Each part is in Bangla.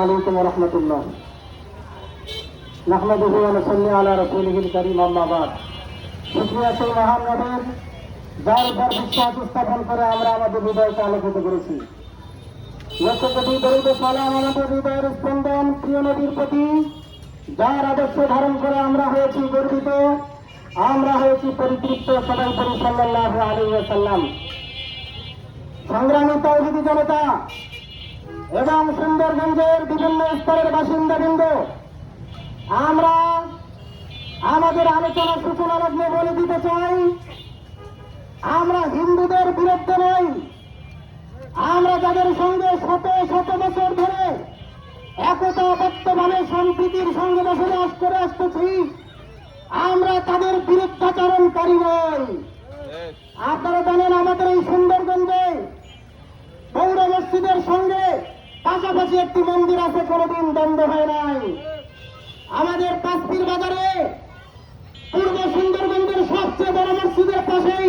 আলাইকুম ওয়া রাহমাতুল্লাহ। নাহমাদুহু ওয়া নুসাল্লি আলা রাসূলিহিল কারীম, আম্মা বাদ। শুকরিয়া সেই মহান নবীর যার উপর বিশ্বাস স্থাপন করে আমরা আমাদের হৃদয়কে আলোকিত করেছি। লক্ষ কোটি দরুদ ও সালাম আমাদের হৃদয়ের স্পন্দন প্রিয় নবীর প্রতি, যার আদর্শ ধারণ করে আমরা হয়েছি গর্বিত, আমরা হয়েছি পরিতৃপ্ত। সবাই পড়ি সাল্লাল্লাহু আলাইহি ওয়াসাল্লাম। সংগ্রামী তাওহীদি জনতা এবং সুন্দরগঞ্জের বিভিন্ন স্তরের বাসিন্দাবৃন্দ, আমরা আমাদের আলোচনা সূচনা লগ্নে বলে দিতে চাই, আমরা হিন্দুদের বিরুদ্ধে নই। আমরা যাদের সঙ্গে শত শত বছর ধরে একতাবদ্ধভাবে সম্প্রীতির সঙ্গে বসবাস করে আসতেছি, আমরা তাদের বিরুদ্ধাচরণকারী নই। আপনারা জানেন আমাদের এই সুন্দরগঞ্জে পৌর মসজিদের সঙ্গে পাশাপাশি একটি মন্দির আছে, কোনোদিন দ্বন্দ্ব হয় নাই। আমাদের পাঁচপির বাজারে পূর্ব সুন্দরগঞ্জের সবচেয়ে বড় মসজিদের পাশেই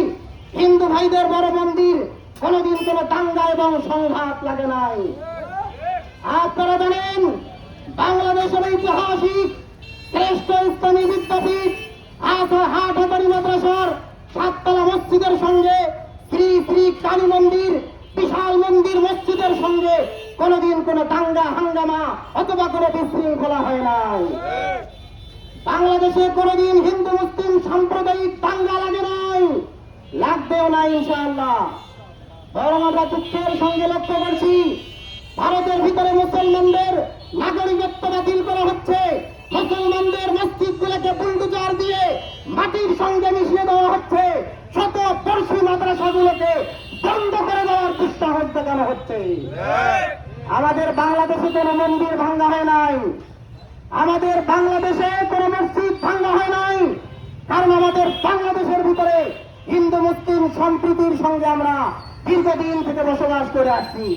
হিন্দু ভাইদের বড় মন্দির, কোনোদিন কোনো দাঙ্গা এবং সংঘাত লাগে নাই। আপনারা জানেন বাংলাদেশের ঐতিহাসিক শ্রেষ্ঠ ইসলামী বিদ্যাপীঠ হাটহাজারী মাদ্রাসার সাততলা মসজিদের সঙ্গে শ্রী শ্রী কালী মন্দির, বিশাল মন্দির মসজিদের সঙ্গে কোনদিন কোন দাঙ্গা হাঙ্গামা অথবা কোন বিশৃঙ্খলা হয় নাই। বাংলাদেশে কোনদিন হিন্দু মুসলিম সাম্প্রদায়িক দাঙ্গা লাগে নাই, লাগবেও না ইনশাআল্লাহ। বরং আমরা দুঃখের সঙ্গে লক্ষ্য করছি, ভারতের ভিতরে মুসলমানদের নাগরিকত্ব বাতিল করা হচ্ছে, মুসলমানদের মসজিদগুলোকে বুলডোজার দিয়ে মাটির সঙ্গে মিশিয়ে দেওয়া হচ্ছে, শত পড়শি মাদ্রাসাগুলোকে বন্ধ করে দেওয়ার দুঃসাহস দেখানো হচ্ছে। আমাদের বাংলাদেশে কোনো মন্দির ভাঙ্গা হয় নাই, আমাদের বাংলাদেশে কোনো মসজিদ ভাঙ্গা হয় নাই, কারণ আমাদের বাংলাদেশের ভিতরে হিন্দু মুসলিম সম্প্রীতির সঙ্গে আমরা দীর্ঘদিন থেকে বসবাস করে আসছি।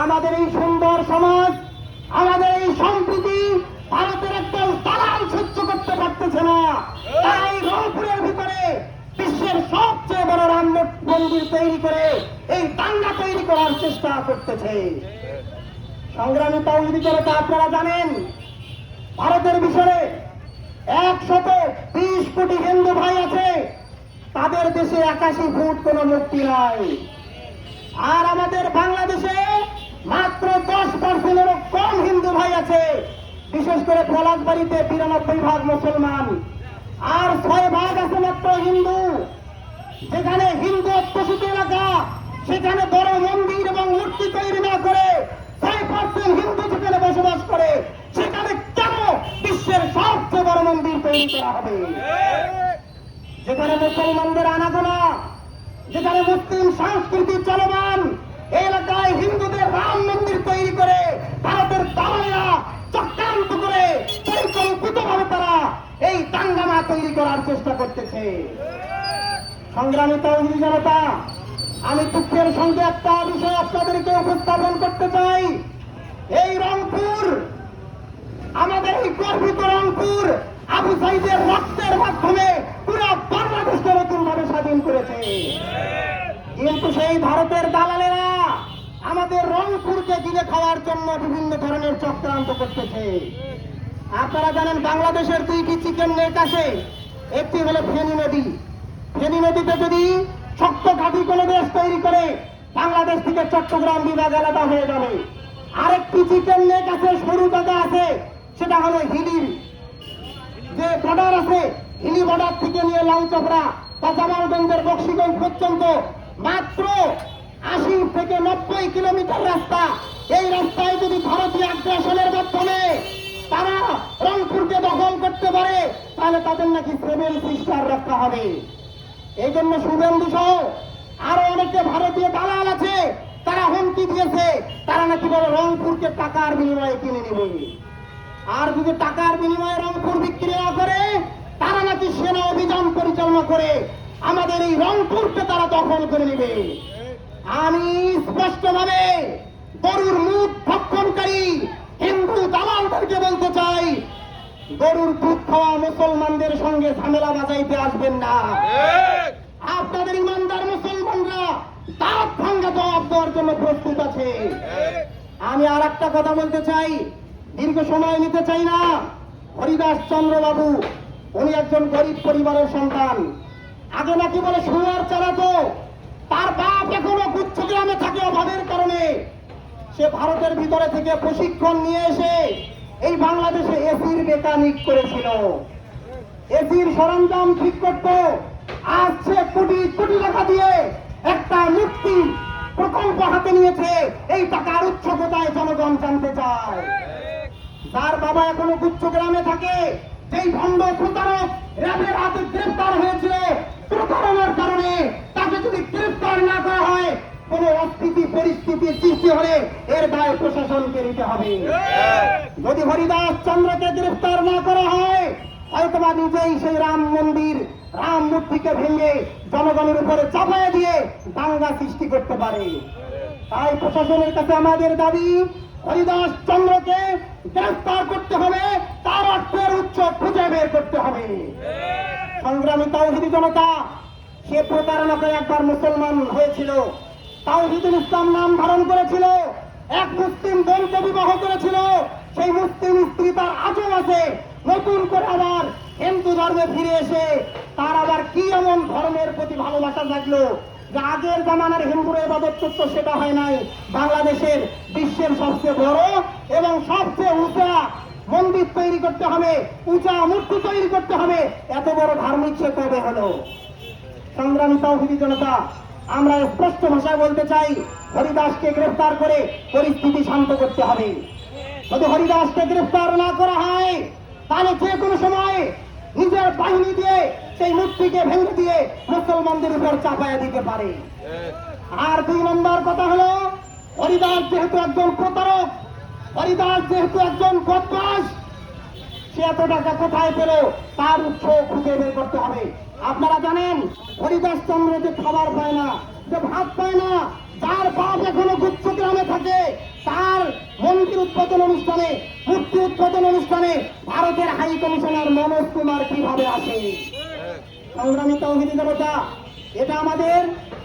আমাদের এই সুন্দর সমাজ, আমাদের এই সম্প্রীতি ভারতের একদল দালাল সহ্য করতে পারতেছে না, তাই রংপুরের ভিতরে বিশ্বের সবচেয়ে বড় রাম মন্দির তৈরি করে এই দাঙ্গা তৈরি করার চেষ্টা করতেছে। সংগ্রামী তাওহীদি জনতা, আপনারা জানেন ভারতের বিষয়ে 120 কোটি হিন্দু ভাই আছে, তাদের দেশে 81 ফুট কোন মূর্তি নাই। আর আমাদের বাংলাদেশে মাত্র 10%-এরও কম হিন্দু ভাই আছে, বিশেষ করে পলাশবাড়িতে 92% মুসলমান, আর 6% আছে মাত্র হিন্দু। যেখানে হিন্দু অধ্যুষিত এলাকা, সেখানে বড় মন্দির এবং মূর্তি তৈরি না করে 6% হিন্দু যেখানে বসবাস করে, সেখানে কেন বিশ্বের সবচেয়ে বড় মন্দির তৈরি করা হবে? যেখানে মুসলমানদের আনাগোনা, যেখানে মুসলিম সংস্কৃতি চলমান, এই এলাকায় হিন্দুদের রাম মন্দির তৈরি করে ভারতের দালালেরা চক্রান্ত করে পরিকল্পিতভাবে তারা এই দাঙ্গামা তৈরি করার চেষ্টা করতেছে। সংগ্রামী তাওহীদি জনতা, আমি দুঃখের সঙ্গে একটা বিষয় আপনাদেরকে উপস্থাপন করতে চাই। এই রংপুর, আমাদের এই গর্বিত রংপুর আবু সাইদের রক্তের মাধ্যমে পুরো বাংলাদেশকে নতুন ভাবে স্বাধীন করেছে, কিন্তু সেই ভারতের দালালেরা আমাদের রংপুরকে গিলে খাওয়ার জন্য বিভিন্ন ধরনের চক্রান্ত করতেছে। আপনারা জানেন বাংলাদেশের 2টি চিকেন নেক আছে, একটি হলো ফেনী নদী। ফেনী নদীতে যদি শক্ত ঘাঁটি কোনো দেশ তৈরি করে, বাংলাদেশ থেকে চট্টগ্রাম বিভাগ আলাদা হয়ে যাবে। আরেকটি চিকেন নেক আছে, সরু জায়গা আছে, সেটা হলো হিলির যে বর্ডার আছে, হিলি বর্ডার থেকে নিয়ে লাউচপড়া বা জামালগঞ্জের বক্সিগঞ্জ পর্যন্ত মাত্র 80 থেকে 90 কিলোমিটার রাস্তা। এই রাস্তায় যদি ভারতীয় আগ্রাসনের মাধ্যমে তারা রংপুরকে দখল করতে পারে, তাহলে তাদের নাকি 7 সিস্টার রক্ষা হবে। এই জন্য শুভেন্দু সহ আরো অনেকে ভারতীয় দালাল আছে, তারা হুমকি দিয়েছে, তারা নাকি বলে রংপুরকে টাকার বিনিময়ে কিনে নেবে। আর যদি টাকার বিনিময়ে রংপুর বিক্রি না করে, তারা নাকি সেনা অভিযান পরিচালনা করে আমাদের এই রংপুরকে তারা দখল করে নেবে। আমি স্পষ্টভাবে গরুর মুখ ভক্ষণকারী হিন্দু দালালদেরকে বলতে চাই, গরুর দুধ খাওয়া মুসলমানদের সঙ্গে ঝামেলা বাজাইতে আসবেন না। আপনাদের ইমানদার মুসলমানরা দাঁত ভাঙ্গা জবাব দেওয়ার জন্য প্রস্তুত আছে। আমি আর একটা কথা বলতে চাই, দীর্ঘ সময় নিতে চাই না। হরিদাস চন্দ্র বাবু উনি একজন গরিব পরিবারের সন্তান। আগে নাকি বলে শুয়ার চালাতো, তার বাপ এখনো গুচ্ছগ্রামে থাকে অভাবের কারণে। সে ভারতের ভিতরে থেকে প্রশিক্ষণ নিয়ে এসে এই বাংলাদেশে এসির মেকানিক করেছিল, এসির সরঞ্জাম ঠিক করতো। আজ সে কোটি কোটি টাকা দিয়ে একটা মুক্তি প্রকল্প হাতে নিয়েছে। এই টাকার উৎস কোথায় জনগণ জানতে চায়। তার বাবা এখনো গুচ্ছগ্রামে থাকে, যেই ভণ্ড প্রতারক র্যাবের হাতে গ্রেফতার হয়েছিল, প্রতারণার কারণে তাকে যদি গ্রেফতার না করা হয়, কোন অস্থিতি পরিস্থিতির সৃষ্টি হলে এর দায় প্রশাসনকে নিতে হবে। যদি হরিদাস চন্দ্রকে গ্রেফতার না করা হয়, হয়তোবা নিজেই সেই রাম মন্দির, রাম মূর্তিকে ভেঙে জনগণের উপরে চাপায় দিয়ে দাঙ্গা সৃষ্টি করতে পারে। তাই প্রশাসনের কাছে আমাদের দাবি, হরিদাস চন্দ্রকে গ্রেফতার করতে হবে, তার অর্থের উৎস খুঁজে বের করতে হবে। সংগ্রামী তাওহীদি জনতা, সে প্রতারণা করে একবার মুসলমান হয়েছিল, তাওহীদুল ইসলাম নাম ধারণ করেছিল, এক মুসলিম বোনকে বিবাহ করেছিল। সেই মুসলিম স্ত্রী তার আজও আছে। নতুন করে আবার হিন্দু ধর্মে ফিরে এসে তার আবার কি এমন ধর্মের প্রতি ভালোবাসা থাকলো যে আগের জামানার হিন্দুর ইবাদত করতো, সেটা হয় নাই। বাংলাদেশের বিশ্বের সবচেয়ে বড় এবং সবচেয়ে উঁচা মন্দির তৈরি করতে হবে, উঁচা মূর্তি তৈরি করতে হবে, এত বড় ধার্মিক সে কবে হলো? সংগ্রামী তাওহীদি জনতা, আমরা স্পষ্ট ভাষায় বলতে চাই, হরিদাসকে গ্রেফতার করে পরিস্থিতি শান্ত করতে হবে। যদি হরিদাসকে গ্রেফতার না করা হয়, তাহলে যে কোনো সময় নিজের বাহিনী দিয়ে সেই মূর্তিকে ভেঙে দিয়ে মুসলমানদের উপর চাপায়া দিতে পারে। আর 2 নম্বর কথা হলো, হরিদাস যেহেতু একজন প্রতারক, হরিদাস যেহেতু একজন বদমাশ, সে এত টাকা কোথায় পেল তার উৎস খুঁজে বের করতে হবে। আপনারা জানেন হরিদাস চন্দ্র যে খাবার পায় না, যে ভাত পায় না, যার বাপ এখনো গুচ্ছগ্রামে থাকে, তার মন্দির উদ্বোধন অনুষ্ঠানে, মূর্তি উদ্বোধন অনুষ্ঠানে ভারতের হাই কমিশনার মনোজ কুমার কিভাবে আসে? সংগ্রামী তাওহীদি জনতা, এটা আমাদের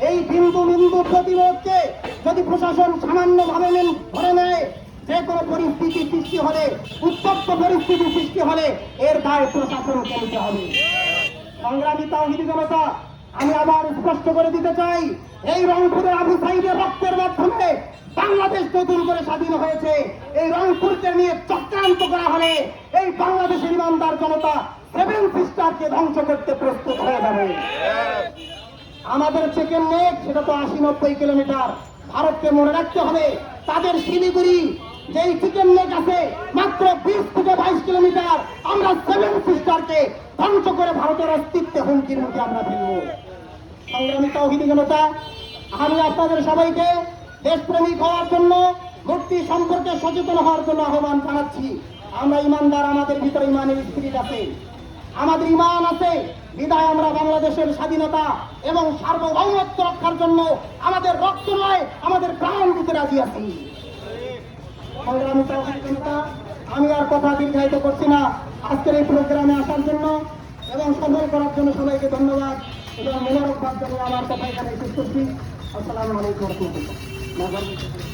এই বিন্দু বিন্দু প্রতিরোধকে যদি প্রশাসন সামান্যভাবে ধরে নেয়, যে কোনো পরিস্থিতি সৃষ্টি হলে, উত্তপ্ত পরিস্থিতি সৃষ্টি হলে এর দায় প্রশাসনকে নিতে হবে। সংগ্রামী তাওহীদি জনতা, আমি আবার স্পষ্ট করে দিতে চাই, এই রংপুরের আবু সাইদের রক্তের মাধ্যমে বাংলাদেশ নতুন করে স্বাধীন হয়েছে। এই রংপুরকে নিয়ে চক্রান্ত করা হলে এই বাংলাদেশের ইমানদার জনতা 7 সিস্টারকে ধ্বংস করতে প্রস্তুত হয়ে যাবে। আমাদের চিকেন নেক সেটা তো 80-90 কিলোমিটার। ভারতকে মনে রাখতে হবে, তাদের শিলিগুড়ি যেই চিকেন নেক আছে মাত্র 20 থেকে 22 কিলোমিটার। আমরা 7 সিস্টারকে ধ্বংস করে ভারতের অস্তিত্বে হুমকির মুখে আমরা ফেলব। সংগ্রামী তাওহীদি জনতা, আমি আপনাদের সবাইকে দেশপ্রেমিক হওয়ার জন্য, মুক্তি সম্পর্কে সচেতন হওয়ার জন্য আহ্বান জানাচ্ছি। আমরা ইমানদার, আমাদের ভিতরে ইমানের স্পিরিট আছে, আমাদের ইমান আছে, বিধায় আমরা বাংলাদেশের স্বাধীনতা এবং সার্বভৌমত্ব রক্ষার জন্য আমাদের রক্ত নয়, আমাদের প্রাণ দিতে রাজি আছি। সংগ্রামী তাওহীদি জনতা, আমি আর কথা দীর্ঘায়িত করছি না। আজকের এই প্রোগ্রামে আসার জন্য এবং সফল করার জন্য সবাইকে ধন্যবাদ এবং মোবারকবাদ জানিয়ে আমার কথা এখানে শেষ করছি। আসসালামু আলাইকুম ওয়া রাহমাতুল্লাহ।